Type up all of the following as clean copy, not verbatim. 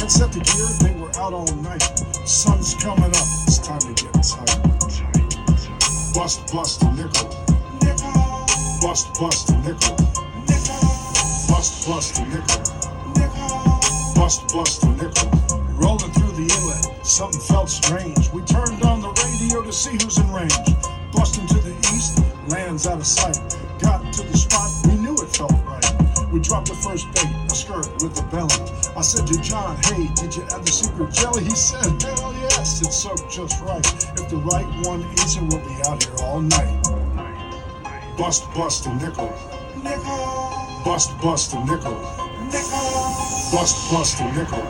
had set the gear, they were out all night. Sun's coming up, it's time to get tight. Bust, bust a nickel. Bust, bust a nickel. Bust, bust a nickel. Bust, bust a nickel. Rolling through the inlet, something felt strange. We turned on the radio to see who's in range. Busting to the east, lands out of sight. Got to the spot, we knew it felt right. We dropped the first bait, a skirt with a belly. I said to John, hey, did you add the secret jelly? He said, hell yes, it's soaked just right. If the right one eats it, we'll be out here all night. Bust, bust a nickel. Bust, bust a nickel. Bust, bust a nickel.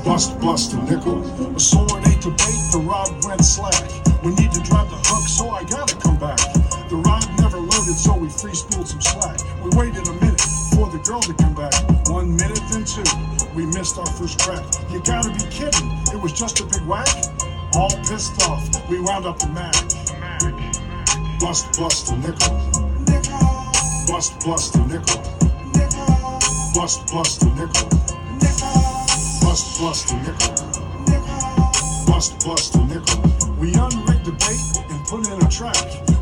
Bust, bust a nickel. A sword ate the bait, the rod went slack. We need to drive the hook, so I gotta come back. The rod never loaded, so we free spooled some slack. We waited a minute for the girl to come back. 1 minute, then 2. We missed our first crack. You gotta be kidding, it was just a big whack. All pissed off, we wound up the mag. Bust, bust a nickel. Bust, bust a nickel. Bust, bust a nickel. Bust, bust a nickel. Bust, bust a nickel. We unrigged the bait and put in a track.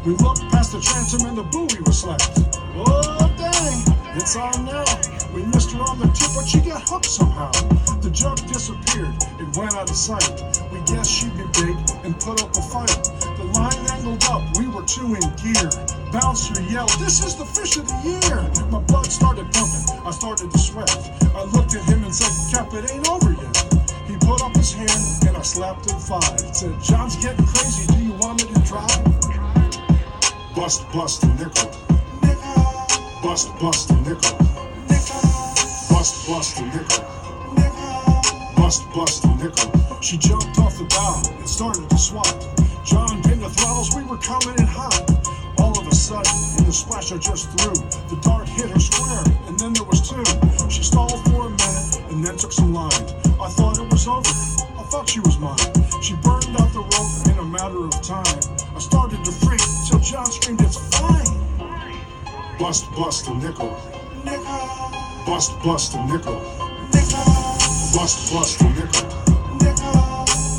We looked past the transom and the buoy was slacked. Oh dang, it's on now. We missed her on the tip, but she got hooked somehow. The jug disappeared, it went out of sight. We guessed she'd be big and put up a fight. The line angled up, we were 2 in gear. Bouncer yelled, this is the fish of the year. My blood started pumping, I started to sweat. I looked at him and said, Cap, it ain't over yet. He put up his hand and I slapped him 5. Said, John's getting crazy, do you want me to drive? Bust, bust a nickel. Bust, bust a nickel. Bust, bust a nickel. Bust, bust a nickel. She jumped off the bow and started to swat. John pinned the throttles, we were coming in hot. All of a sudden, in the splash I just threw, the dart hit her square, and then there was 2. She stalled for a minute and then took some line. I thought it was over, I thought she was mine. She burned out the rope in a matter of time. I started to freak till John screamed, it's fine. Bust, bust a nickel. Bust, bust a nickel. Bust, bust a nickel.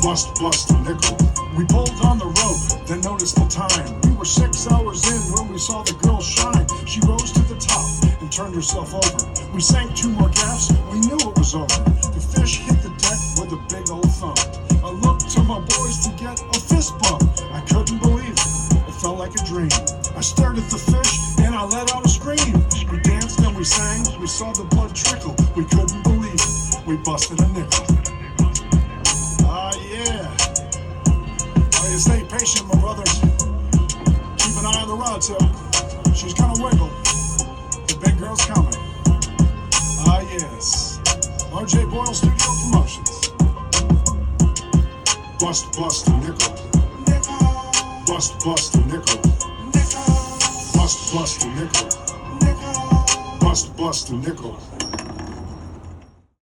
Bust, bust a nickel. We pulled on the rope, then noticed the time. We were 6 hours in when we saw the girl shine. She rose to the top and turned herself over. We sank 2 more gaffs, we knew it was over. The fish hit the deck with a big old thump. I looked to my boys to get a fist bump. I couldn't believe it, it felt like a dream. I stared at the fish and I let out a scream. We danced and we sang, we saw the blood trickle. We couldn't believe it, we busted a nickel. Ah yeah. You stay patient, my brothers. Keep an eye on the rod tip. She's gonna wiggle. The big girl's coming. Ah, yes. RJ Boyle Studio Promotions. Bust, bust a nickel. Bust, bust a nickel. Bust, bust a nickel. Bust, bust a nickel.